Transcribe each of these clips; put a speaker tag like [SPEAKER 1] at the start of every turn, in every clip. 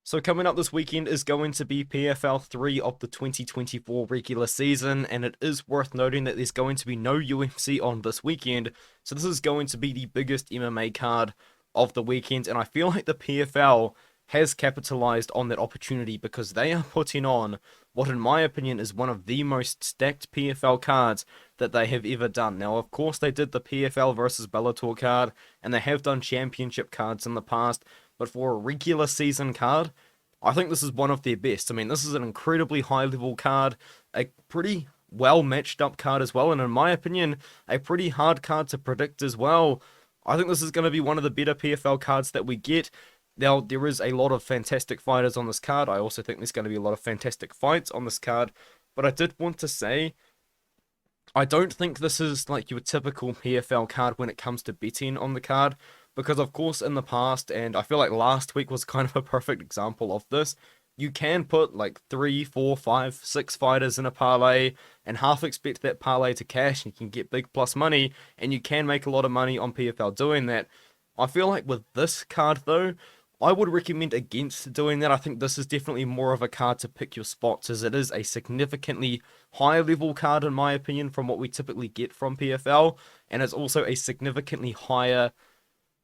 [SPEAKER 1] So coming up this weekend is going to be PFL 3 of the 2024 regular season, and it is worth noting that there's going to be no UFC on this weekend, so this is going to be the biggest MMA card of the weekend, and I feel like the PFL has capitalized on that opportunity because they are putting on what in my opinion is one of the most stacked PFL cards that they have ever done. Now of course they did the PFL versus Bellator card, and they have done championship cards in the past, but for a regular season card, I think this is one of their best. I mean, this is an incredibly high-level card, a pretty well-matched-up card as well, and in my opinion, a pretty hard card to predict as well. I think this is going to be one of the better PFL cards that we get. Now, there is a lot of fantastic fighters on this card. I also think there's going to be a lot of fantastic fights on this card, but I did want to say, I don't think this is like your typical PFL card when it comes to betting on the card. Because of course in the past, and I feel like last week was kind of a perfect example of this, you can put like 3, 4, 5, 6 fighters in a parlay and half expect that parlay to cash, and you can get big plus money, and you can make a lot of money on PFL doing that. I feel like with this card though, I would recommend against doing that. I think this is definitely more of a card to pick your spots, as it is a significantly higher level card in my opinion from what we typically get from PFL, and it's also a significantly higher,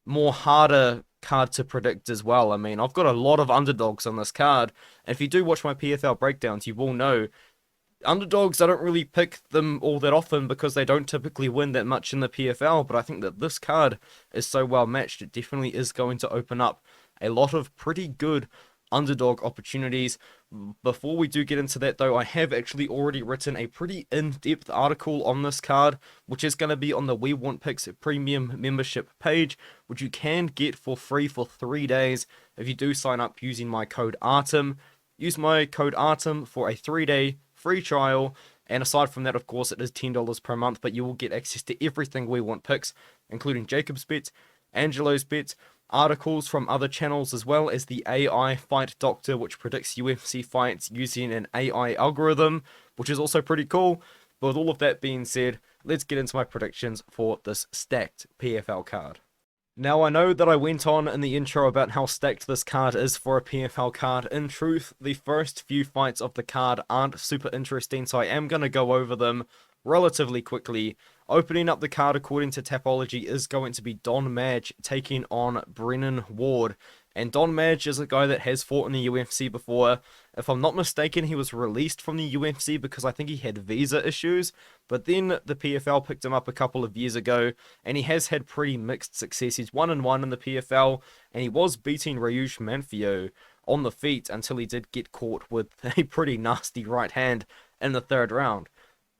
[SPEAKER 1] more harder card to predict as well. I mean, I've got a lot of underdogs on this card, and if you do watch my PFL breakdowns, you will know underdogs, I don't really pick them all that often because they don't typically win that much in the PFL, but I think that this card is so well matched, it definitely is going to open up a lot of pretty good underdog opportunities. Before we do get into that though, I have actually already written a pretty in-depth article on this card, which is going to be on the We Want Picks premium membership page, which you can get for free for 3 days if you do sign up using my code ARTEM. Use my code ARTEM for a 3-day free trial, and aside from that, of course, it is $10 per month, but you will get access to everything We Want Picks, including Jacob's bets, Angelo's bets, articles from other channels, as well as the AI Fight Doctor, which predicts UFC fights using an AI algorithm, which is also pretty cool. But with all of that being said, let's get into my predictions for this stacked PFL card. Now, I know that I went on in the intro about how stacked this card is for a PFL card. In truth, the first few fights of the card aren't super interesting, so I am going to go over them relatively quickly. Opening up the card according to Tapology is going to be Don Madge taking on Brennan Ward. And Don Madge is a guy that has fought in the UFC before. If I'm not mistaken, he was released from the UFC because I think he had visa issues. But then the PFL picked him up a couple of years ago, and he has had pretty mixed success. He's 1-1 in the PFL, and he was beating Ryush Manfio on the feet until he did get caught with a pretty nasty right hand in the 3rd round.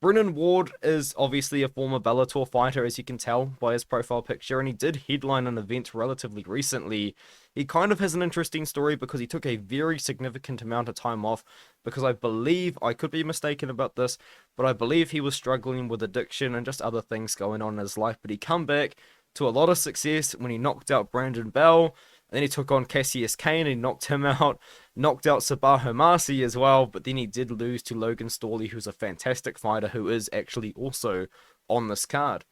[SPEAKER 1] Brennan Ward is obviously a former Bellator fighter, as you can tell by his profile picture, and he did headline an event relatively recently. He kind of has an interesting story because he took a very significant amount of time off because I believe, I could be mistaken about this, but I believe he was struggling with addiction and just other things going on in his life, but he come back to a lot of success when he knocked out Brandon Bell. Then he took on Cassius Kane and knocked him out, knocked out Sabah Homasi as well, but then he did lose to Logan Storley, who's a fantastic fighter who is actually also on this card.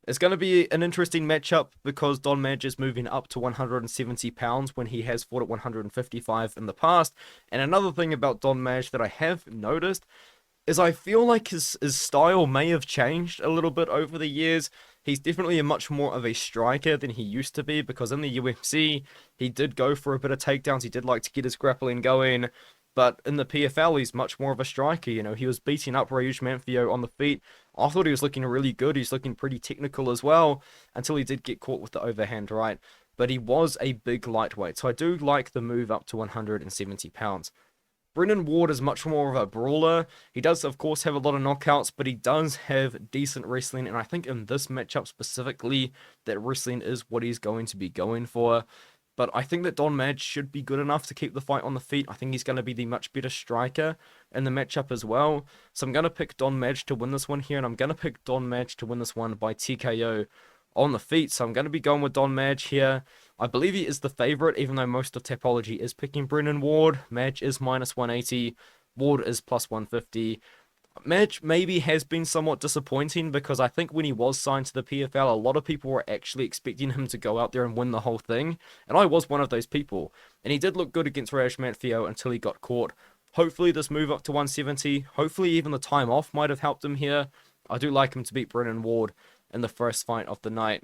[SPEAKER 1] It's going to be an interesting matchup because Don Madge is moving up to 170 pounds when he has fought at 155 in the past. And another thing about Don Madge that I have noticed is I feel like his style may have changed a little bit over the years. He's definitely a much more of a striker than he used to be, because in the UFC, he did go for a bit of takedowns, he did like to get his grappling going, but in the PFL, he's much more of a striker. You know, he was beating up Ryush Manfio on the feet. I thought he was looking really good, he's looking pretty technical as well, until he did get caught with the overhand right, but he was a big lightweight, so I do like the move up to 170 pounds. Brennan Ward is much more of a brawler. He does, of course, have a lot of knockouts, but he does have decent wrestling, and I think in this matchup specifically, that wrestling is what he's going to be going for. But I think that Don Madge should be good enough to keep the fight on the feet. I think he's going to be the much better striker in the matchup as well. So I'm going to pick Don Madge to win this one here, and I'm going to pick Don Madge to win this one by TKO on the feet. So I'm going to be going with Don Madge here. I believe he is the favorite, even though most of Tapology is picking Brennan Ward. Madge is -180, Ward is +150. Madge maybe has been somewhat disappointing because I think when he was signed to the PFL, a lot of people were actually expecting him to go out there and win the whole thing, and I was one of those people. And he did look good against Rajmatfio until he got caught. Hopefully this move up to 170, hopefully even the time off might have helped him here. I do like him to beat Brennan Ward in the first fight of the night.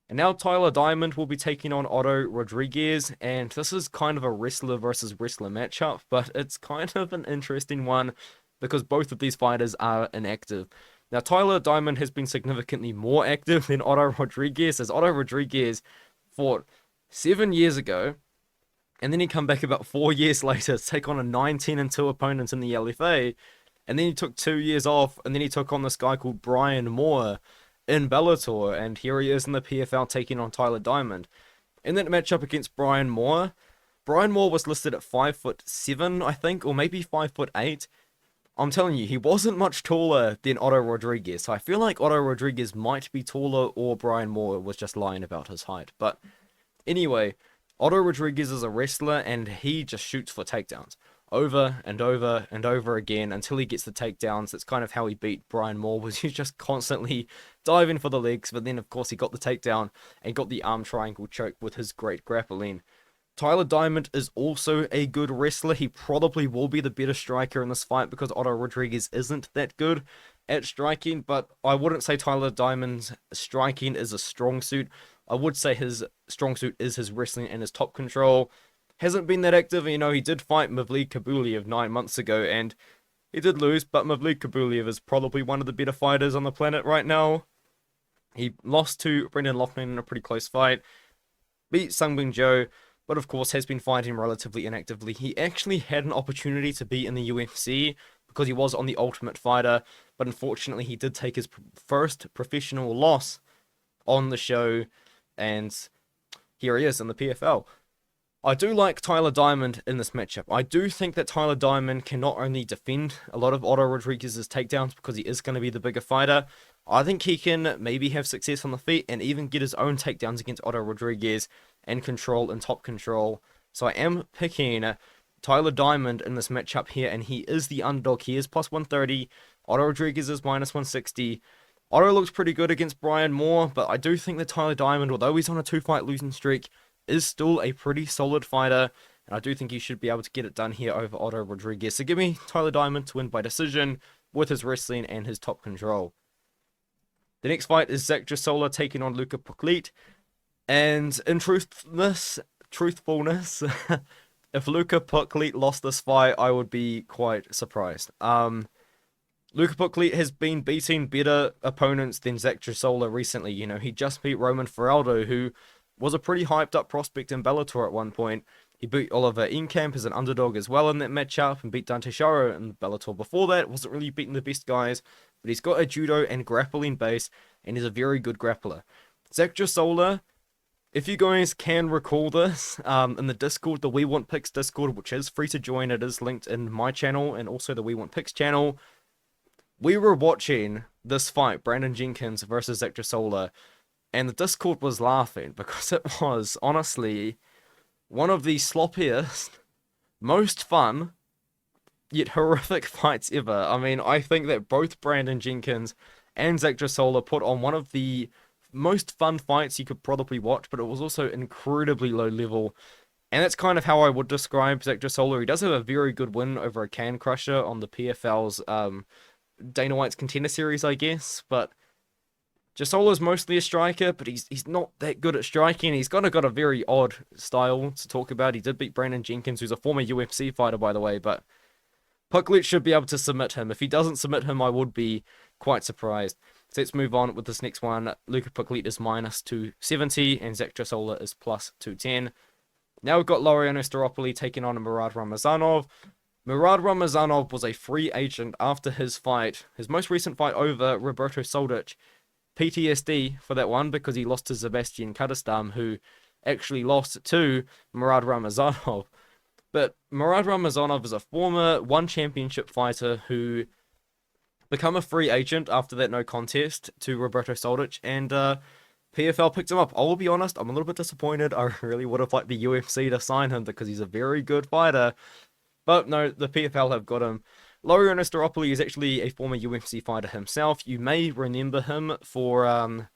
[SPEAKER 1] And now Tyler Diamond will be taking on Otto Rodrigues, and this is kind of a wrestler versus wrestler matchup, but it's kind of an interesting one because both of these fighters are inactive. Now, Tyler Diamond has been significantly more active than Otto Rodrigues, as Otto Rodrigues fought 7 years ago, and then he come back about 4 years later to take on a 19-2 opponent in the LFA, and then he took 2 years off, and then he took on this guy called Brian Moore in Bellator, and here he is in the PFL taking on Tyler Diamond. In that matchup against Brian Moore was listed at 5'7", I think, or maybe 5'8". I'm telling you, he wasn't much taller than Otto Rodrigues, so I feel like Otto Rodrigues might be taller, or Brian Moore was just lying about his height. But anyway, Otto Rodrigues is a wrestler, and he just shoots for takedowns over and over and over again until he gets the takedowns. That's kind of how he beat Brian Moore, was he's just constantly diving for the legs, but then of course he got the takedown and got the arm triangle choke with his great grappling. Tyler Diamond is also a good wrestler. He probably will be the better striker in this fight because Otto Rodrigues isn't that good at striking, but I wouldn't say Tyler Diamond's striking is a strong suit. I would say his strong suit is his wrestling and his top control. Hasn't been that active, you know, he did fight Mavlik Kabuliev 9 months ago, and he did lose, but Mavlik Kabuliev is probably one of the better fighters on the planet right now. He lost to Brendan Loughnane in a pretty close fight, beat Sungbin Joe, but of course has been fighting relatively inactively. He actually had an opportunity to be in the UFC because he was on the Ultimate Fighter, but unfortunately he did take his first professional loss on the show, and here he is in the PFL. I do like Tyler Diamond in this matchup. I do think that Tyler Diamond can not only defend a lot of Otto Rodrigues' takedowns because he is going to be the bigger fighter, I think he can maybe have success on the feet and even get his own takedowns against Otto Rodrigues and control and top control. So I am picking Tyler Diamond in this matchup here, and he is the underdog. He is plus 130. Otto Rodrigues is minus 160. Otto looks pretty good against Brian Moore, but I do think that Tyler Diamond, although he's on a 2-fight losing streak, is still a pretty solid fighter, and I do think he should be able to get it done here over Otto Rodrigues. So give me Tyler Diamond to win by decision with his wrestling and his top control. The next fight is Zach Juusola taking on Luca Poclit, and in truthfulness, if Luca Poclit lost this fight, I would be quite surprised. Luca Poclit has been beating better opponents than Zach Juusola recently. You know, he just beat Roman Feraldo, who was a pretty hyped up prospect in Bellator at one point. He beat Oliver Enkamp as an underdog as well in that matchup, and beat Dante Charo in Bellator before that. Wasn't really beating the best guys, but he's got a judo and grappling base, and he's a very good grappler. Zach Juusola, if you guys can recall this, in the Discord, the We Want Picks Discord, which is free to join, it is linked in my channel and also the We Want Picks channel. We were watching this fight, Brandon Jenkins versus Zach Juusola, and the Discord was laughing because it was, honestly, one of the sloppiest, most fun, yet horrific fights ever. I mean, I think that both Brandon Jenkins and Zach Juusola put on one of the most fun fights you could probably watch, but it was also incredibly low level. And that's kind of how I would describe Zach Juusola. He does have a very good win over a Can Crusher on the PFL's Dana White's Contender Series, I guess, but Juusola's mostly a striker, but he's not that good at striking. He's kind of got a very odd style to talk about. He did beat Brandon Jenkins, who's a former UFC fighter, by the way, but Poclit should be able to submit him. If he doesn't submit him, I would be quite surprised. So let's move on with this next one. Luca Poclit is minus 270, and Zach Juusola is plus 210. Now we've got Laureno Staropoli taking on Murad Ramazanov. Murad Ramazanov was a free agent after his fight, his most recent fight over Roberto Soldic. PTSD for that one because he lost to Sebastian Kadastam, who actually lost to Murad Ramazanov. But Murad Ramazanov is a former one championship fighter who become a free agent after that no contest to Roberto Soldic, and PFL picked him up. I will be honest, I'm a little bit disappointed. I really would have liked the UFC to sign him because he's a very good fighter. But no, the PFL have got him. Laureno Staropoli is actually a former UFC fighter himself. You may remember him for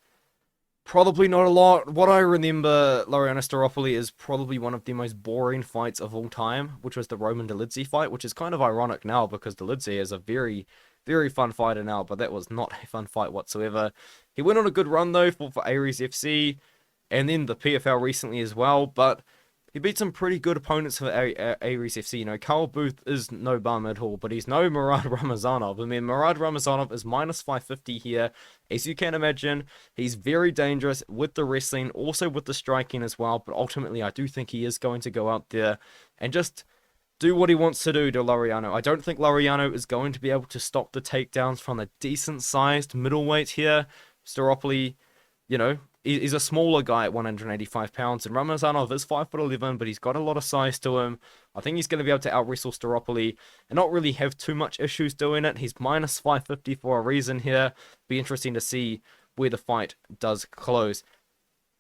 [SPEAKER 1] probably not a lot. What I remember Laureno Staropoli is probably one of the most boring fights of all time, which was the Roman Dolidze fight, which is kind of ironic now because Dolidze is a very, very fun fighter now, but that was not a fun fight whatsoever. He went on a good run though, fought for Ares FC, and then the PFL recently as well, but he beat some pretty good opponents for Ares FC. You know, Carl Booth is no bum at all, but he's no Murad Ramazanov. I mean, Murad Ramazanov is minus 550 here. As you can imagine, he's very dangerous with the wrestling, also with the striking as well, but ultimately I do think he is going to go out there and just do what he wants to do to Laureano. I don't think Laureano is going to be able to stop the takedowns from a decent-sized middleweight here. Staropoli, you know, he's a smaller guy at 185 pounds, and Ramazanov is 5'11", but he's got a lot of size to him. I think he's going to be able to out-wrestle Staropoli and not really have too much issues doing it. He's minus 550 for a reason here. Be interesting to see where the fight does close.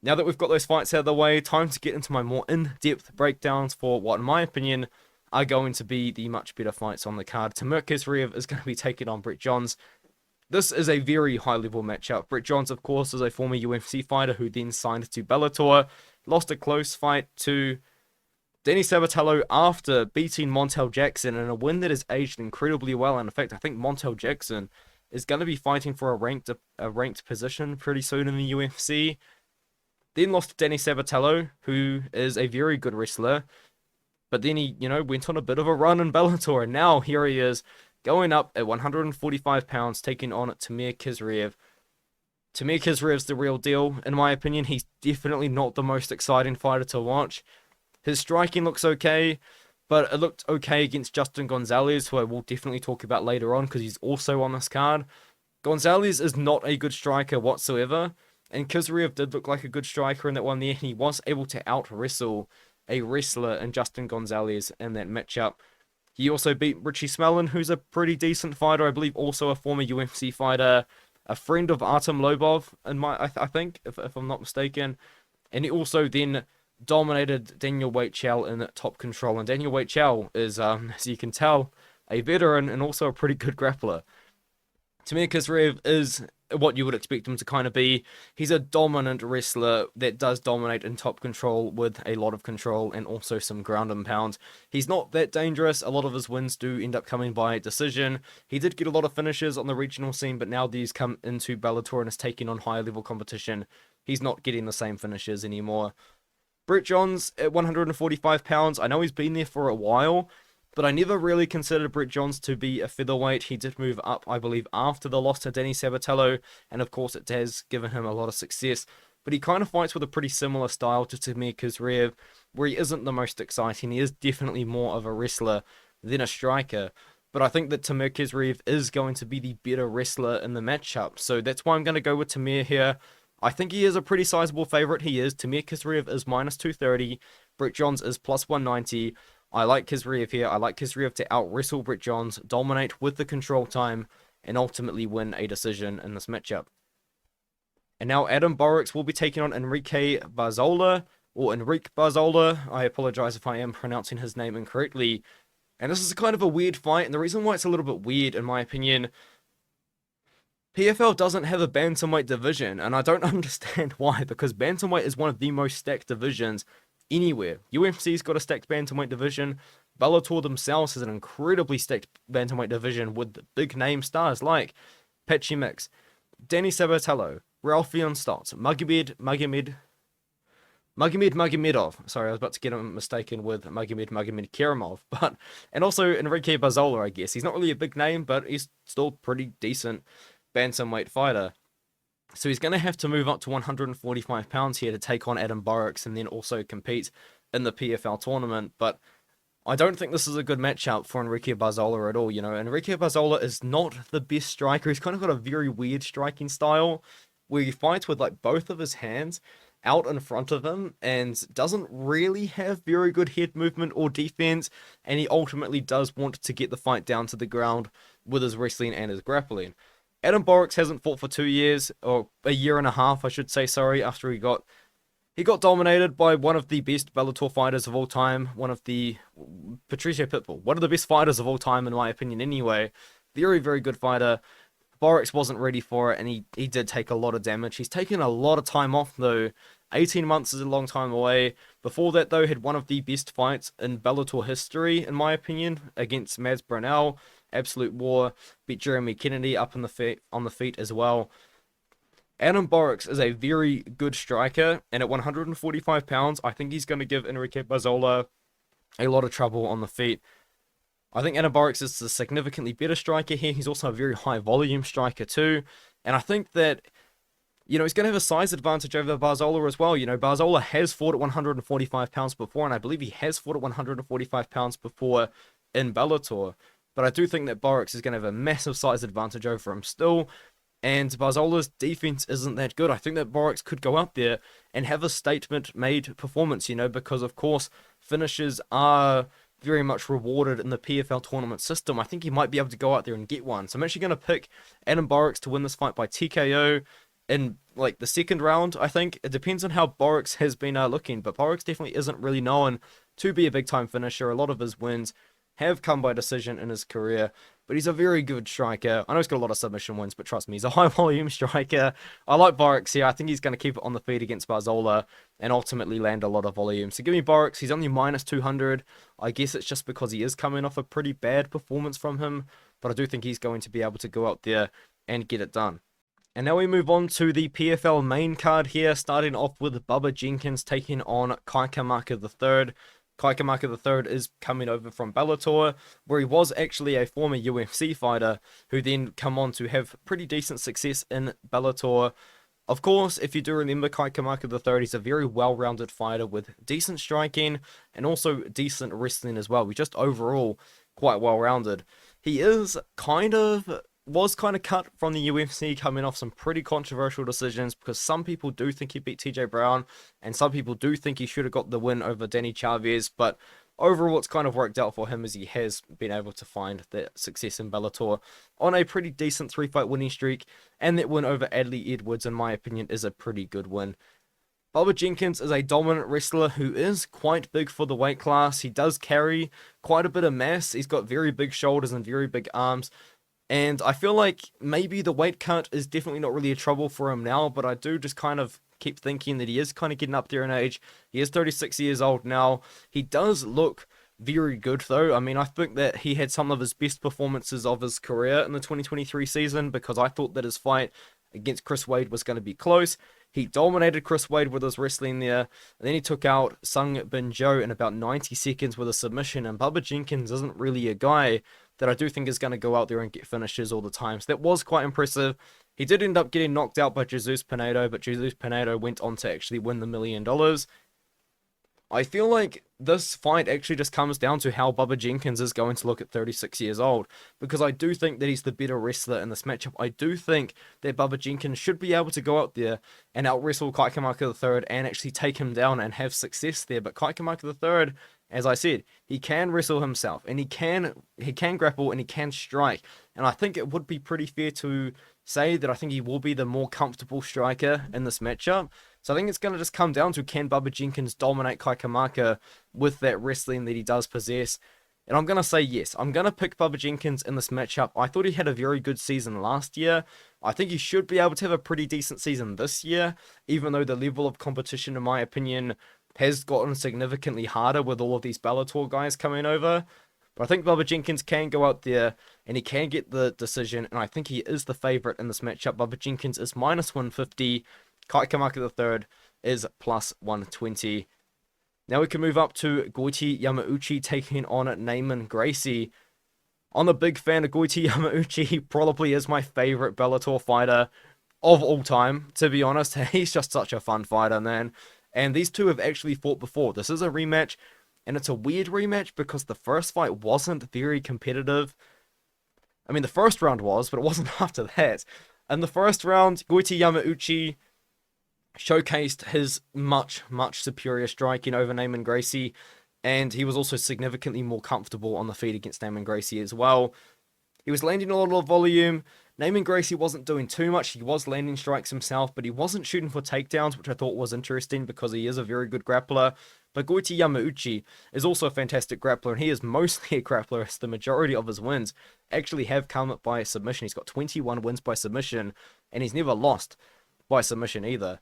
[SPEAKER 1] Now that we've got those fights out of the way, time to get into my more in-depth breakdowns for what, in my opinion, are going to be the much better fights on the card. Timur Khizriev is going to be taking on Brett Johns. This is a very high-level matchup. Brett Johns, of course, is a former UFC fighter who then signed to Bellator, lost a close fight to Danny Sabatello after beating Montel Jackson in a win that has aged incredibly well. And in fact, I think Montel Jackson is going to be fighting for a ranked position pretty soon in the UFC. Then lost to Danny Sabatello, who is a very good wrestler. But then he, you know, went on a bit of a run in Bellator, and now here he is, going up at 145 pounds, taking on Timur Khizriev. Timur Khizriev's the real deal, in my opinion. He's definitely not the most exciting fighter to watch. His striking looks okay, but it looked okay against Justin Gonzalez, who I will definitely talk about later on, because he's also on this card. Gonzalez is not a good striker whatsoever, and Khizriev did look like a good striker in that one there, and he was able to out-wrestle a wrestler in Justin Gonzalez in that matchup. He also beat Richie Smelin, who's a pretty decent fighter, I believe also a former UFC fighter, a friend of Artem Lobov, I think, if I'm not mistaken. And he also then dominated Daniel Weichel in top control. And Daniel Weichel is, as you can tell, a veteran and also a pretty good grappler. Timur Khizriev is what you would expect him to kind of be. He's a dominant wrestler that does dominate in top control with a lot of control and also some ground and pound. He's not that dangerous. A lot of his wins do end up coming by decision. He did get a lot of finishes on the regional scene, but now these come into Bellator and is taking on higher level competition. He's not getting the same finishes anymore. Brett Johns at 145 pounds. I know he's been there for a while, but I never really considered Brett Johns to be a featherweight. He did move up, I believe, after the loss to Danny Sabatello, and of course it has given him a lot of success. But he kind of fights with a pretty similar style to Timur Khizriev, where he isn't the most exciting. He is definitely more of a wrestler than a striker. But I think that Timur Khizriev is going to be the better wrestler in the matchup. So that's why I'm going to go with Timur here. I think he is a pretty sizable favorite. He is. Timur Khizriev is minus 230. Brett Johns is plus 190. I like Khizriev here. I like Khizriev to out-wrestle Brett Johns, dominate with the control time, and ultimately win a decision in this matchup. And now Adam Borics will be taking on Enrique Barzola, or Enrique Barzola. I apologize if I am pronouncing his name incorrectly. And this is kind of a weird fight, and the reason why it's a little bit weird, in my opinion, PFL doesn't have a bantamweight division, and I don't understand why, because bantamweight is one of the most stacked divisions anywhere. UFC's got a stacked bantamweight division. Bellator themselves has an incredibly stacked bantamweight division with big name stars like Patchy Mix, Danny Sabatello, Ralphion Stotts, Magomedov. Sorry, I was about to get him mistaken with Magomed Karamov. And also Enrique Barzola, I guess. He's not really a big name, but he's still pretty decent bantamweight fighter. So he's going to have to move up to 145 pounds here to take on Adam Borics and then also compete in the PFL tournament. But I don't think this is a good matchup for Enrique Barzola at all. You know, Enrique Barzola is not the best striker. He's kind of got a very weird striking style where he fights with like both of his hands out in front of him and doesn't really have very good head movement or defense. And he ultimately does want to get the fight down to the ground with his wrestling and his grappling. Adam Borics hasn't fought for 2 years, or a year and a half, I should say, sorry, after he got He got dominated by one of the best Bellator fighters of all time, Patricio Pitbull, one of the best fighters of all time in my opinion anyway. Very, very good fighter. Borics wasn't ready for it, and he did take a lot of damage. He's taken a lot of time off, though. 18 months is a long time away. Before that, though, had one of the best fights in Bellator history, in my opinion, against Madge. Absolute war. Beat Jeremy Kennedy up on the feet as well. Adam Borics is a very good striker, and at 145 pounds, I think he's going to give Enrique Barzola a lot of trouble on the feet. I think Adam Borics is a significantly better striker here. He's also a very high volume striker too. And I think that, he's going to have a size advantage over Barzola as well. Barzola has fought at 145 pounds before, and I believe he has fought at 145 pounds before in Bellator. But I do think that Borics is going to have a massive size advantage over him still. And Barzola's defense isn't that good. I think that Borics could go out there and have a statement-made performance, because, of course, finishes are very much rewarded in the PFL tournament system. I think he might be able to go out there and get one. So I'm actually going to pick Adam Borics to win this fight by TKO in the second round, I think. It depends on how Borics has been looking, but Borics definitely isn't really known to be a big-time finisher. A lot of his wins have come by decision in his career, but he's a very good striker. I know he's got a lot of submission wins, but trust me, he's a high-volume striker. I like Borics here. I think he's going to keep it on the feet against Barzola and ultimately land a lot of volume. So give me Borics. He's only minus 200. I guess it's just because he is coming off a pretty bad performance from him, but I do think he's going to be able to go out there and get it done. And now we move on to the PFL main card here, starting off with Bubba Jenkins taking on Kamaka III. Kamaka III is coming over from Bellator, where he was actually a former UFC fighter, who then come on to have pretty decent success in Bellator. Of course, if you do remember, Kamaka III, he's a very well-rounded fighter with decent striking and also decent wrestling as well. He's just overall quite well-rounded. He was kind of cut from the UFC, coming off some pretty controversial decisions, because some people do think he beat TJ Brown and some people do think he should have got the win over Danny Chavez, but overall it's kind of worked out for him, as he has been able to find that success in Bellator on a pretty decent 3-fight winning streak, and that win over Adley Edwards, in my opinion, is a pretty good win. Bubba Jenkins is a dominant wrestler who is quite big for the weight class. He does carry quite a bit of mass. He's got very big shoulders and very big arms. And I feel like maybe the weight cut is definitely not really a trouble for him now, but I do just kind of keep thinking that he is kind of getting up there in age. He is 36 years old now. He does look very good, though. I mean, I think that he had some of his best performances of his career in the 2023 season, because I thought that his fight against Chris Wade was going to be close. He dominated Chris Wade with his wrestling there, and then he took out Sung Bin Jo in about 90 seconds with a submission, and Bubba Jenkins isn't really a guy that I do think is going to go out there and get finishes all the time. So that was quite impressive. He did end up getting knocked out by Jesus Pinedo, but Jesus Pinedo went on to actually win the $1 million. I feel like this fight actually just comes down to how Bubba Jenkins is going to look at 36 years old, because I do think that he's the better wrestler in this matchup. I do think that Bubba Jenkins should be able to go out there and out-wrestle Kamaka III and actually take him down and have success there, but Kamaka III, as I said, he can wrestle himself, and he can grapple, and he can strike, and I think it would be pretty fair to say that I think he will be the more comfortable striker in this matchup. So I think it's going to just come down to, can Bubba Jenkins dominate Kamaka with that wrestling that he does possess? And I'm going to say yes. I'm going to pick Bubba Jenkins in this matchup. I thought he had a very good season last year. I think he should be able to have a pretty decent season this year, even though the level of competition, in my opinion, has gotten significantly harder with all of these Bellator guys coming over. But I think Bubba Jenkins can go out there and he can get the decision, and I think he is the favorite in this matchup. Bubba Jenkins is minus 150. Kamaka III is plus 120. Now we can move up to Goiti Yamauchi taking on Neiman Gracie. I'm a big fan of Goiti Yamauchi. He probably is my favorite Bellator fighter of all time, to be honest. He's just such a fun fighter, man. And these two have actually fought before. This is a rematch, and it's a weird rematch because the first fight wasn't very competitive. I mean, the first round was, but it wasn't after that. In the first round, Goiti Yamauchi showcased his much superior striking over Neiman Gracie, and he was also significantly more comfortable on the feet against Neiman Gracie as well. He was landing a lot of volume. Neiman Gracie wasn't doing too much. He was landing strikes himself, but he wasn't shooting for takedowns, which I thought was interesting because he is a very good grappler. But Goiti Yamauchi is also a fantastic grappler, and he is mostly a grappler as the majority of his wins actually have come by submission. He's got 21 wins by submission, and he's never lost by submission either.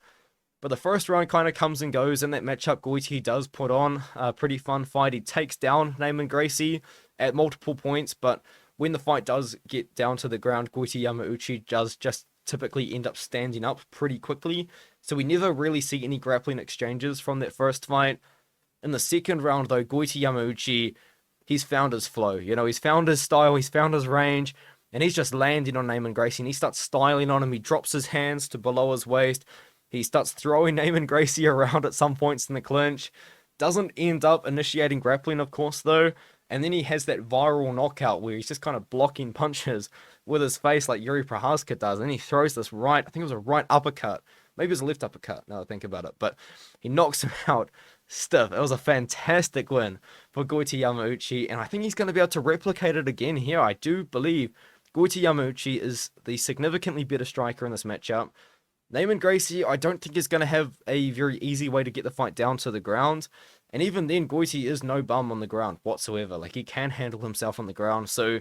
[SPEAKER 1] But the first round kind of comes and goes. In that matchup, Goiti does put on a pretty fun fight. He takes down Neiman Gracie at multiple points, but when the fight does get down to the ground, Goiti Yamauchi does just typically end up standing up pretty quickly. So we never really see any grappling exchanges from that first fight. In the second round, though, Goiti Yamauchi, he's found his flow. You know, he's found his style, he's found his range, and he's just landing on Neiman Gracie, and he starts styling on him. He drops his hands to below his waist. He starts throwing Neiman Gracie around at some points in the clinch. Doesn't end up initiating grappling, of course, though. And then he has that viral knockout where he's just kind of blocking punches with his face like Yuri Prohaska does. And he throws this right, I think it was a right uppercut. Maybe it was a left uppercut, now that I think about it. But he knocks him out stiff. It was a fantastic win for Goiti Yamauchi. And I think he's going to be able to replicate it again here. I do believe Goiti Yamauchi is the significantly better striker in this matchup. Neiman Gracie, I don't think is going to have a very easy way to get the fight down to the ground. And even then, Goiti is no bum on the ground whatsoever. Like, he can handle himself on the ground. So,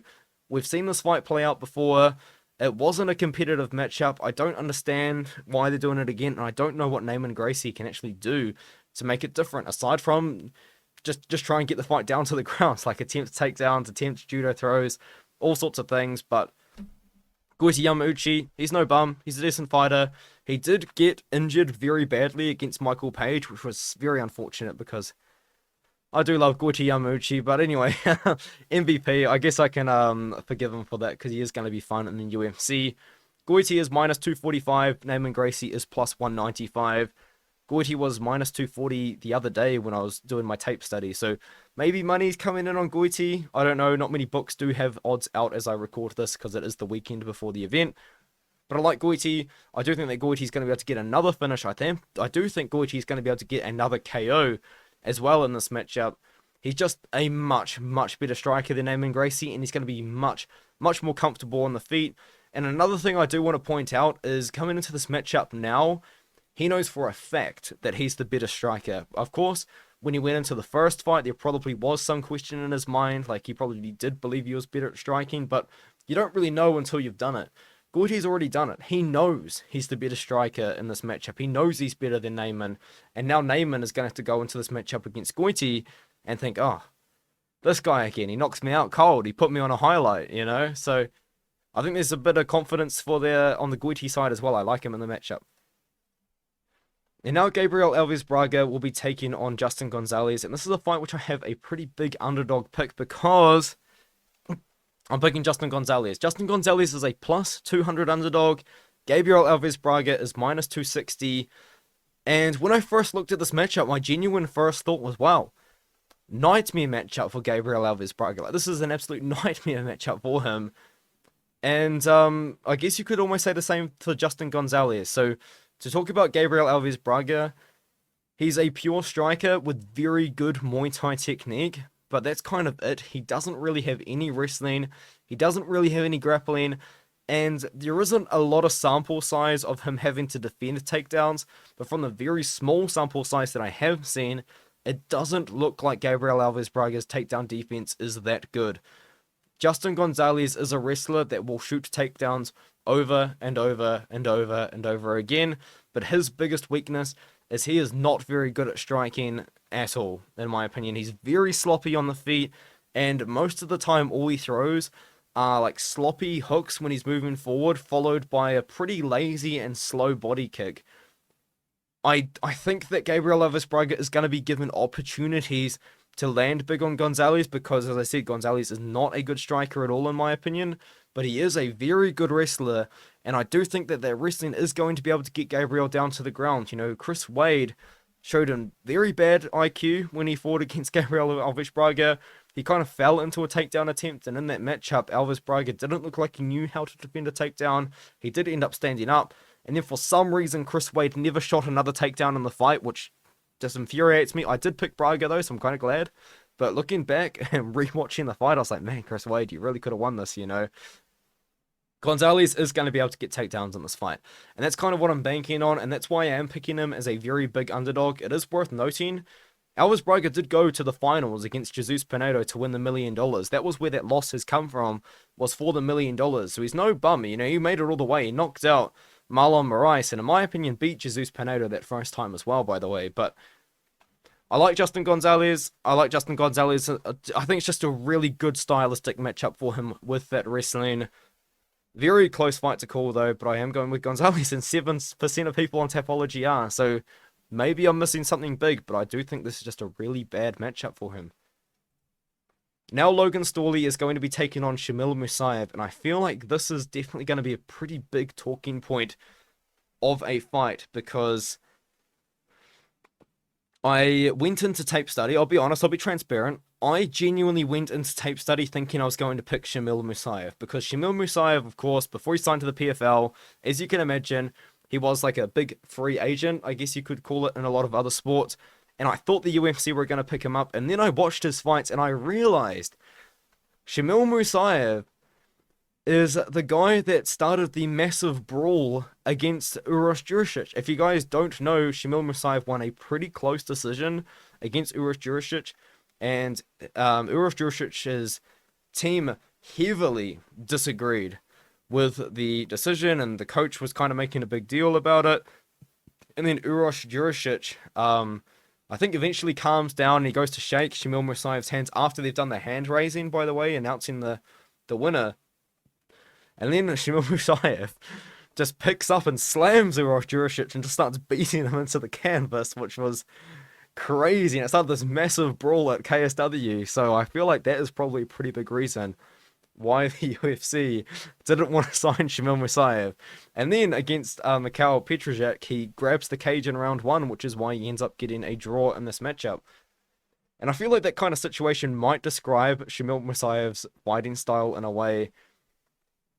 [SPEAKER 1] we've seen this fight play out before. It wasn't a competitive matchup. I don't understand why they're doing it again. And I don't know what Neiman Gracie can actually do to make it different. Aside from just try and get the fight down to the ground. Like, attempt takedowns, attempt judo throws, all sorts of things. But Goiti Yamauchi, he's no bum. He's a decent fighter. He did get injured very badly against Michael Page, which was very unfortunate because I do love Goiti Yamauchi. But anyway, MVP, I guess I can forgive him for that because he is going to be fun in the UFC. Goiti is minus 245. Neiman Gracie is plus 195. Goiti was minus 240 the other day when I was doing my tape study. So maybe money's coming in on Goiti. I don't know. Not many books do have odds out as I record this because it is the weekend before the event. But I like Goiti. I do think that Goiti's going to be able to get another finish. I do think Goiti's going to be able to get another KO as well in this matchup. He's just a much, much better striker than Neiman Gracie, and he's going to be much, much more comfortable on the feet. And another thing I do want to point out is coming into this matchup now, he knows for a fact that he's the better striker. Of course, when he went into the first fight, there probably was some question in his mind. Like, he probably did believe he was better at striking, but you don't really know until you've done it. Goiti's already done it. He knows he's the better striker in this matchup. He knows he's better than Neiman. And now Neiman is going to have to go into this matchup against Goiti and think, oh, this guy again, he knocks me out cold. He put me on a highlight, you know? So I think there's a bit of confidence on the Goiti side as well. I like him in the matchup. And now Gabriel Alves Braga will be taking on Justin Gonzalez. And this is a fight which I have a pretty big underdog pick because I'm picking Justin Gonzalez. Justin Gonzalez is a plus 200 underdog. Gabriel Alves Braga is minus 260. And when I first looked at this matchup, my genuine first thought was, wow, nightmare matchup for Gabriel Alves Braga. Like, this is an absolute nightmare matchup for him. And I guess you could almost say the same for Justin Gonzalez. So to talk about Gabriel Alves Braga, he's a pure striker with very good Muay Thai technique. But that's kind of it. He doesn't really have any wrestling. He doesn't really have any grappling. And there isn't a lot of sample size of him having to defend takedowns. But from the very small sample size that I have seen, it doesn't look like Gabriel Alves Braga's takedown defense is that good. Justin Gonzalez is a wrestler that will shoot takedowns over and over and over and over again. But his biggest weakness is he is not very good at striking at all, in my opinion. He's very sloppy on the feet, and most of the time all he throws are like sloppy hooks when he's moving forward, followed by a pretty lazy and slow body kick. I think that Gabriel Alves Braga is going to be given opportunities to land big on Gonzalez because, as I said, Gonzalez is not a good striker at all, in my opinion, but he is a very good wrestler, and I do think that wrestling is going to be able to get Gabriel down to the ground. You know, Chris Wade showed him very bad IQ when he fought against Gabriel Alves Braga. He kind of fell into a takedown attempt, and in that matchup, Alves Braga didn't look like he knew how to defend a takedown. He did end up standing up, and then for some reason, Chris Wade never shot another takedown in the fight, which just infuriates me. I did pick Braga though, so I'm kind of glad. But looking back and rewatching the fight, I was like, man, Chris Wade, you really could have won this, you know. Gonzalez is going to be able to get takedowns in this fight. And that's kind of what I'm banking on, and that's why I am picking him as a very big underdog. It is worth noting, Alves Braga did go to the finals against Jesus Pinedo to win the $1 million. That was where that loss has come from, was for the $1 million. So he's no bum, you know, he made it all the way. He knocked out Marlon Moraes, and in my opinion, beat Jesus Pinedo that first time as well, by the way. But I like Justin Gonzalez. I think it's just a really good stylistic matchup for him with that wrestling. Very close fight to call, though, but I am going with Gonzalez, and 7% of people on Tapology are, so maybe I'm missing something big, but I do think this is just a really bad matchup for him. Now Logan Storley is going to be taking on Shamil Musaev, and I feel like this is definitely going to be a pretty big talking point of a fight, because I went into tape study. I'll be honest, I'll be transparent. I genuinely went into tape study thinking I was going to pick Shamil Musaev, because Shamil Musaev, of course, before he signed to the PFL, as you can imagine, he was like a big free agent, I guess you could call it, in a lot of other sports, and I thought the UFC were going to pick him up, and then I watched his fights, and I realized Shamil Musaev is the guy that started the massive brawl against Uros Jurisic. If you guys don't know, Shamil Musaev won a pretty close decision against Uros Jurisic, and Uros Jurisic's team heavily disagreed with the decision, and the coach was kind of making a big deal about it. And then Uros Jurisic, I think, eventually calms down, and he goes to shake Shamil Musaev's hands after they've done the hand raising, by the way, announcing the winner. And then Shamil Musaev just picks up and slams Uros Jurisic and just starts beating him into the canvas, which was crazy. And it started this massive brawl at KSW. So I feel like that is probably a pretty big reason why the UFC didn't want to sign Shamil Musaev. And then against Mikhail Petruzak, he grabs the cage in round 1, which is why he ends up getting a draw in this matchup. And I feel like that kind of situation might describe Shamil Musaev's fighting style in a way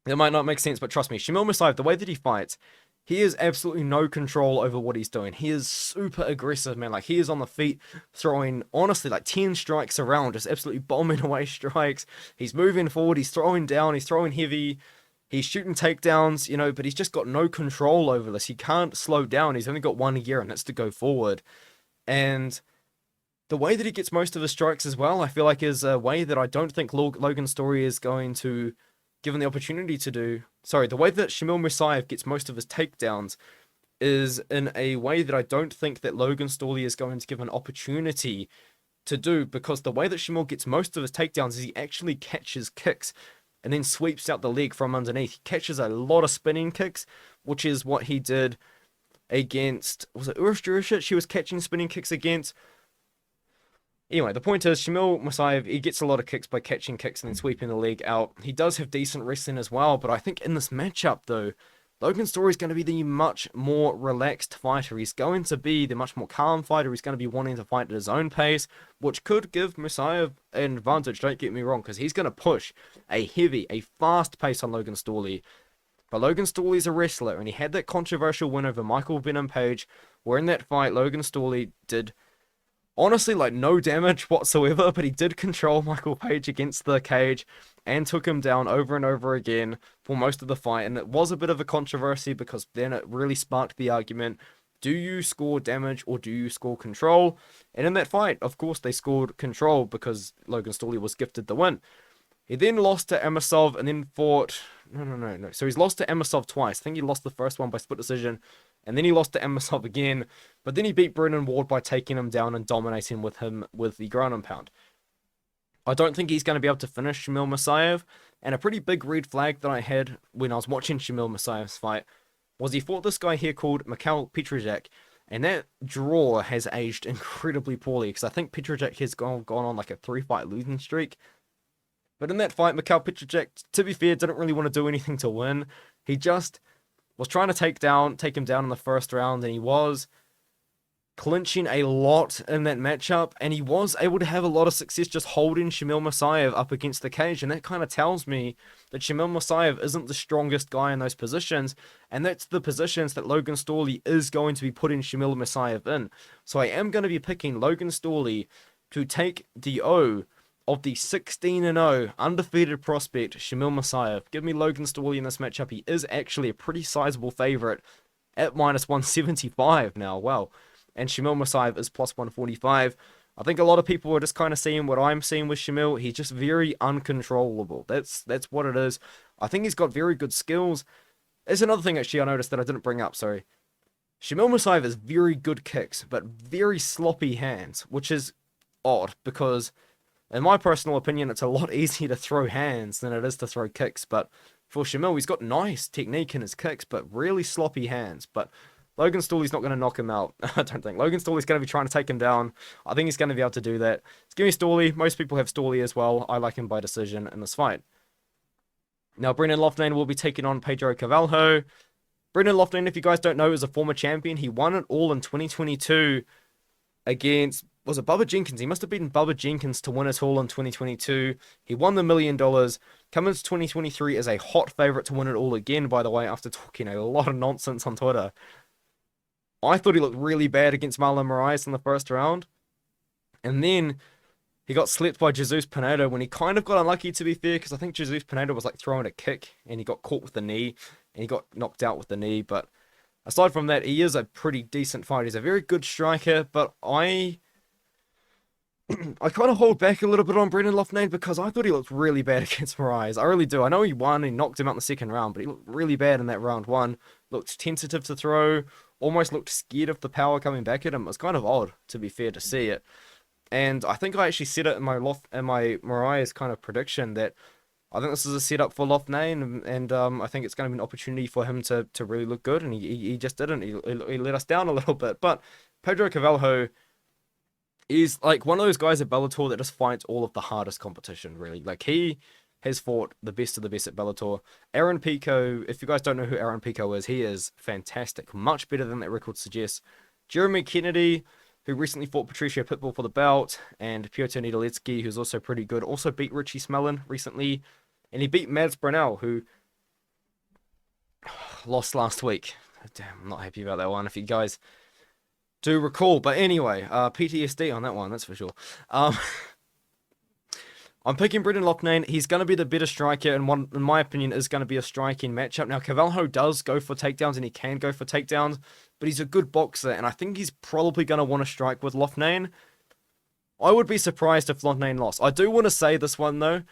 [SPEAKER 1] that might not make sense, but trust me, Shamil Musaev, the way that he fights, he has absolutely no control over what he's doing. He is super aggressive, man. Like, he is on the feet throwing, honestly, like 10 strikes around, just absolutely bombing away strikes. He's moving forward, he's throwing down, he's throwing heavy, he's shooting takedowns, you know, but he's just got no control over this. He can't slow down. He's only got one gear, and that's to go forward. And the way that he gets most of his strikes as well, I feel like is a way that I don't think Logan Storley is going to given the opportunity to do. Sorry, the way that Shamil Musaev gets most of his takedowns is in a way that I don't think that Logan Storley is going to give an opportunity to do, because the way that Shamil gets most of his takedowns is he actually catches kicks and then sweeps out the leg from underneath. He catches a lot of spinning kicks, which is what he did against, was it Uros Jurisic he was catching spinning kicks against? Anyway, the point is, Shamil Musaev, he gets a lot of kicks by catching kicks and then sweeping the leg out. He does have decent wrestling as well, but I think in this matchup, though, Logan Storley is going to be the much more relaxed fighter. He's going to be the much more calm fighter. He's going to be wanting to fight at his own pace, which could give Musaev an advantage, don't get me wrong, because he's going to push a heavy, a fast pace on Logan Storley. But Logan Storley's a wrestler, and he had that controversial win over Michael Venom Page, where in that fight, Logan Storley did honestly, like, no damage whatsoever, but he did control Michael Page against the cage and took him down over and over again for most of the fight. And it was a bit of a controversy, because then it really sparked the argument, do you score damage or do you score control? And in that fight, of course, they scored control because Logan Storley was gifted the win. He then lost to Amasov and then fought... No. So he's lost to Amasov twice. I think he lost the first one by split decision, and then he lost to Amasov again, but then he beat Brennan Ward by taking him down and dominating with him with the ground and pound. I don't think he's going to be able to finish Shamil Musaev, and a pretty big red flag that I had when I was watching Shamil Musaev's fight was he fought this guy here called Mikhail Petruzak, and that draw has aged incredibly poorly, because I think Petruzak has gone on like a 3-fight losing streak. But in that fight, Mikhail Petruzak, to be fair, didn't really want to do anything to win. He just was trying to take him down in the first round, and he was clinching a lot in that matchup, and he was able to have a lot of success just holding Shamil Musaev up against the cage, and that kind of tells me that Shamil Musaev isn't the strongest guy in those positions, and that's the positions that Logan Storley is going to be putting Shamil Musaev in. So I am going to be picking Logan Storley to take the O of the 16-0 undefeated prospect, Shamil Musaev. Give me Logan Storley in this matchup. He is actually a pretty sizable favorite at -175 now. Wow. And Shamil Musaev is +145. I think a lot of people are just kind of seeing what I'm seeing with Shamil. He's just very uncontrollable. That's what it is. I think he's got very good skills. There's another thing actually I noticed that I didn't bring up, sorry. Shamil Musaev has very good kicks, but very sloppy hands, which is odd because, in my personal opinion, it's a lot easier to throw hands than it is to throw kicks. But for Shamil, he's got nice technique in his kicks, but really sloppy hands. But Logan Storley's not going to knock him out. I don't think. Logan Storley's going to be trying to take him down. I think he's going to be able to do that. Let's give me Storley. Most people have Storley as well. I like him by decision in this fight. Now, Brennan will be taking on Pedro Carvalho. Brennan Loughnane, if you guys don't know, is a former champion. He won it all in 2022 against, was it Bubba Jenkins? He must have beaten Bubba Jenkins to win it all in 2022. He won the $1 million. Coming to 2023 as a hot favorite to win it all again, by the way, after talking a lot of nonsense on Twitter. I thought he looked really bad against Marlon Moraes in the first round. And then he got slept by Jesus Pinedo when he kind of got unlucky, to be fair, because I think Jesus Pinedo was like throwing a kick and he got caught with the knee and he got knocked out with the knee. But aside from that, he is a pretty decent fighter. He's a very good striker, but I kind of hold back a little bit on Brennan Loughnane because I thought he looked really bad against Moraes. I really do. I know he won and knocked him out in the second round, but he looked really bad in that round one. Looked tentative to throw, almost looked scared of the power coming back at him. It was kind of odd, to be fair, to see it. And I think I actually said it in my Moraes kind of prediction that I think this is a setup for Loughnane, and I think it's going to be an opportunity for him to really look good, and he just didn't. He let us down a little bit. But Pedro Carvalho is like one of those guys at Bellator that just fights all of the hardest competition, really. Like, he has fought the best of the best at Bellator. Aaron Pico, if you guys don't know who Aaron Pico is, he is fantastic. Much better than that record suggests. Jeremy Kennedy, who recently fought Patricio Pitbull for the belt, and Piotr Nedoletsky, who's also pretty good, also beat Richie Smellin recently, and he beat Mads Brunel, who lost last week. Damn, I'm not happy about that one, if you guys do recall. But anyway, PTSD on that one, that's for sure. I'm picking Brennan Loughnane. He's going to be the better striker, and one, in my opinion, is going to be a striking matchup. Now, Carvalho does go for takedowns, and he can go for takedowns, but he's a good boxer, and I think he's probably going to want to strike with Loughnane. I would be surprised if Loughnane lost. I do want to say this one, though.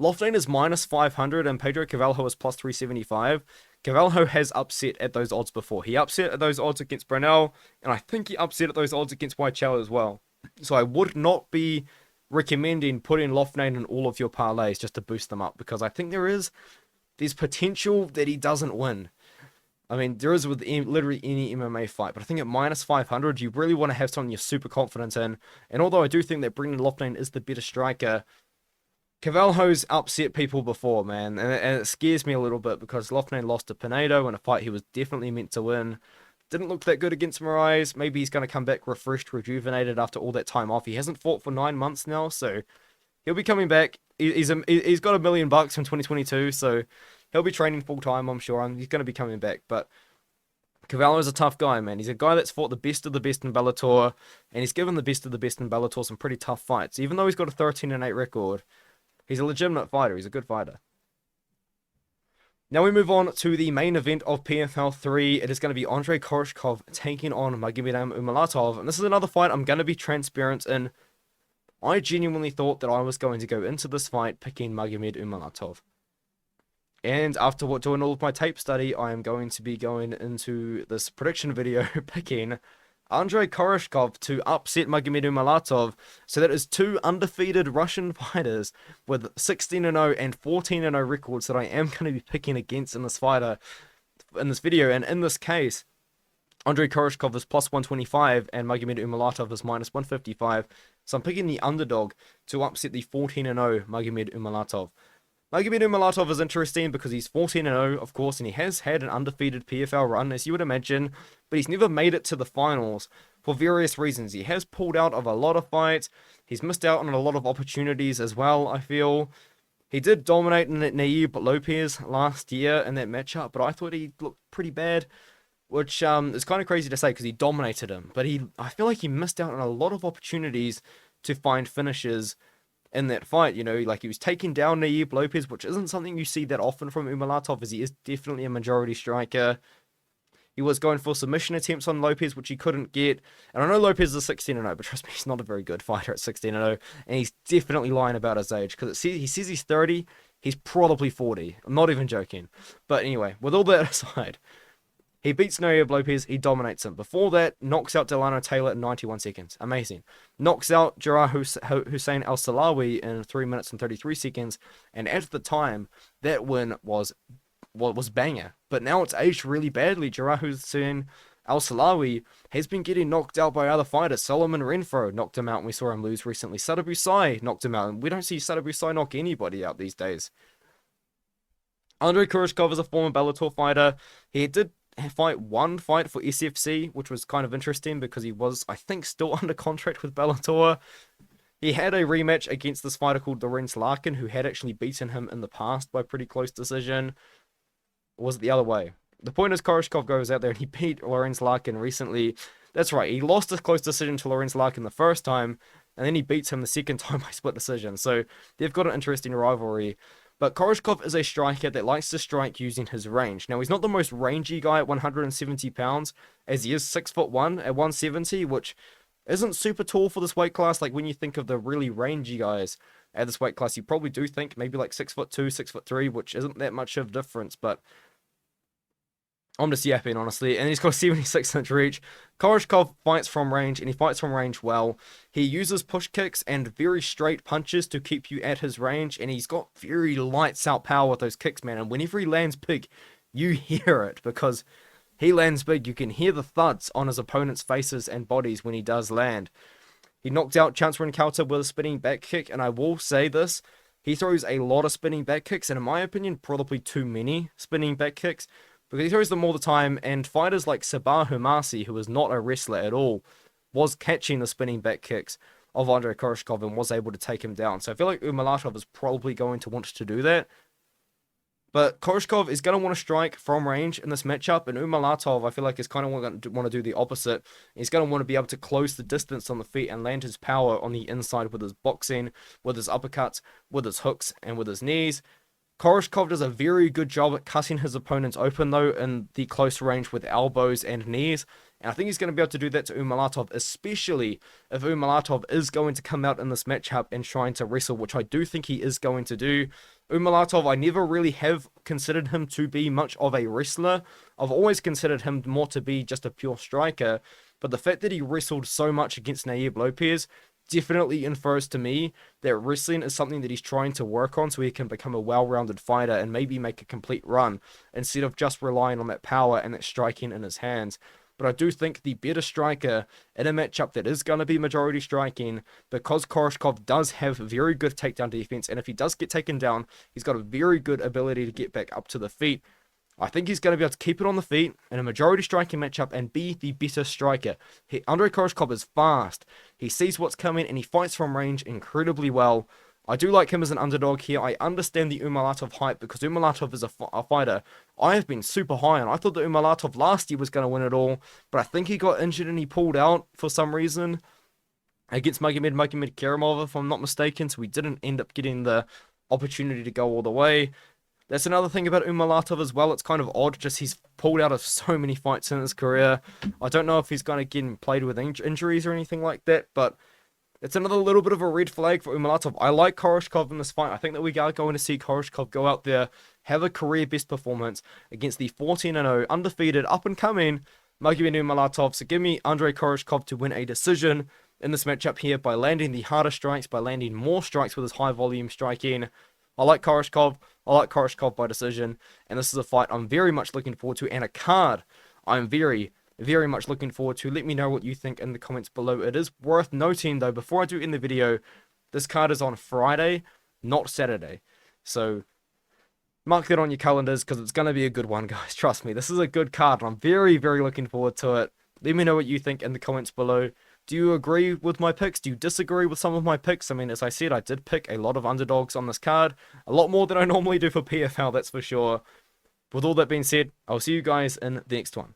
[SPEAKER 1] Loughnane is -500, and Pedro Carvalho is +375. Carvalho has upset at those odds before. He upset at those odds against Brunel, and I think he upset at those odds against Weichel as well. So I would not be recommending putting Loughnane in all of your parlays just to boost them up, because I think there's potential that he doesn't win. I mean, there is with literally any MMA fight, but I think at -500, you really want to have someone you're super confident in. And although I do think that Brennan Loughnane is the better striker, Carvalho's upset people before, man, and it scares me a little bit because Loughnane lost to Pinedo in a fight he was definitely meant to win. Didn't look that good against Moraes. Maybe he's going to come back refreshed, rejuvenated after all that time off. He hasn't fought for 9 months now, so he'll be coming back. He's got $1 million in 2022, so he'll be training full time, I'm sure. He's going to be coming back, but Carvalho's a tough guy, man. He's a guy that's fought the best of the best in Bellator, and he's given the best of the best in Bellator some pretty tough fights. Even though he's got a 13-8 record, he's a legitimate fighter. He's a good fighter. Now we move on to the main event of PFL 3. It is going to be Andrei Koreshkov taking on Magomedov Umalatov. And this is another fight I'm going to be transparent in. I genuinely thought that I was going to go into this fight picking Magomedov Umalatov. And after doing all of my tape study, I am going to be going into this prediction video picking Andrei Koreshkov to upset Magomedov Umalatov. So that is two undefeated Russian fighters with 16-0 and 14-0 records that I am going to be picking against in this fighter, in this video. And in this case, Andrei Koreshkov is +125 and Magomedov Umalatov is -155. So I'm picking the underdog to upset the 14-0 Magomedov Umalatov. Magomedov Umalatov is interesting because he's 14-0, of course, and he has had an undefeated PFL run, as you would imagine, but he's never made it to the finals for various reasons. He has pulled out of a lot of fights. He's missed out on a lot of opportunities as well, I feel. He did dominate in that Neiman Lopez last year in that matchup, but I thought he looked pretty bad, which is kind of crazy to say because he dominated him. But I feel like he missed out on a lot of opportunities to find finishes in that fight. You know, like he was taking down Neiman Lopez, which isn't something you see that often from Umalatov, as he is definitely a majority striker. He was going for submission attempts on Lopez, which he couldn't get. And I know Lopez is 16-0, but trust me, he's not a very good fighter at 16-0. And he's definitely lying about his age, because he says he's 30. He's probably 40. I'm not even joking. But anyway, with all that aside, he beats Neiman Lopez. He dominates him. Before that, knocks out Delano Taylor in 91 seconds. Amazing. Knocks out Jarrah Hussein Al Salawi in 3 minutes and 33 seconds. And at the time, that win was banger. But now it's aged really badly. Jarrah Hussein Al Salawi has been getting knocked out by other fighters. Solomon Renfro knocked him out, and we saw him lose recently. Sadabusai knocked him out, and we don't see Sadabusai knock anybody out these days. Andrei Koreshkov is a former Bellator fighter. He did fight one fight for SFC, which was kind of interesting because he was, I think, still under contract with Bellator. He had a rematch against this fighter called Lorenz Larkin, who had actually beaten him in the past by pretty close decision. Or was it the other way? The point is, Koreshkov goes out there and he beat Lorenz Larkin recently. That's right, he lost a close decision to Lorenz Larkin the first time, and then he beats him the second time by split decision. So they've got an interesting rivalry. But Koreshkov is a striker that likes to strike using his range. Now, he's not the most rangy guy at 170 pounds, as he is 6'1" at 170, which isn't super tall for this weight class. Like, when you think of the really rangy guys at this weight class, you probably do think maybe like 6'2", 6'3", which isn't that much of a difference, but I'm just yapping, honestly. And he's got a 76-inch reach. Koreshkov fights from range, and he fights from range well. He uses push kicks and very straight punches to keep you at his range, and he's got very lights out power with those kicks, man. And whenever he lands big, you hear it, because he lands big. You can hear the thuds on his opponent's faces and bodies when he does land. He knocked out Chancellor Encountер with a spinning back kick, and I will say this, he throws a lot of spinning back kicks, and in my opinion, probably too many spinning back kicks, because he throws them all the time, and fighters like Sabah Humasi, who is not a wrestler at all, was catching the spinning back kicks of Andrei Koreshkov and was able to take him down. So I feel like Umalatov is probably going to want to do that. But Koreshkov is going to want to strike from range in this matchup, and Umalatov, I feel like, is kind of going to want to do the opposite. He's going to want to be able to close the distance on the feet and land his power on the inside with his boxing, with his uppercuts, with his hooks, and with his knees. Koreshkov does a very good job at cutting his opponents open, though, in the close range with elbows and knees. And I think he's going to be able to do that to Umalatov, especially if Umalatov is going to come out in this matchup and trying to wrestle, which I do think he is going to do. Umalatov, I never really have considered him to be much of a wrestler. I've always considered him more to be just a pure striker. But the fact that he wrestled so much against Neiman Lopez definitely infers to me that wrestling is something that he's trying to work on so he can become a well-rounded fighter and maybe make a complete run instead of just relying on that power and that striking in his hands. But I do think the better striker in a matchup that is going to be majority striking, because Koreshkov does have very good takedown defense, and if he does get taken down, he's got a very good ability to get back up to the feet. I think he's going to be able to keep it on the feet in a majority striking matchup and be the better striker. Andrei Koreshkov is fast. He sees what's coming and he fights from range incredibly well. I do like him as an underdog here. I understand the Umalatov hype because Umalatov is a fighter I have been super high on. I thought that Umalatov last year was going to win it all, but I think he got injured and he pulled out for some reason against Magomed Karamov, if I'm not mistaken, so we didn't end up getting the opportunity to go all the way. That's another thing about Umalatov as well. It's kind of odd, just he's pulled out of so many fights in his career. I don't know if he's going to get played with injuries or anything like that, but it's another little bit of a red flag for Umalatov. I like Koreshkov in this fight. I think that we are going to see Koreshkov go out there, have a career best performance against the 14-0, undefeated, up-and-coming Magomed Umalatov. So give me Andrei Koreshkov to win a decision in this matchup here by landing the harder strikes, by landing more strikes with his high-volume striking. I like Koreshkov. I like Koreshkov by decision, and this is a fight I'm very much looking forward to, and a card I'm very, very much looking forward to. Let me know what you think in the comments below. It is worth noting, though, before I do end the video, this card is on Friday, not Saturday. So mark that on your calendars, because it's going to be a good one, guys. Trust me, this is a good card, and I'm very, very looking forward to it. Let me know what you think in the comments below. Do you agree with my picks? Do you disagree with some of my picks? I mean, as I said, I did pick a lot of underdogs on this card. A lot more than I normally do for PFL, that's for sure. With all that being said, I'll see you guys in the next one.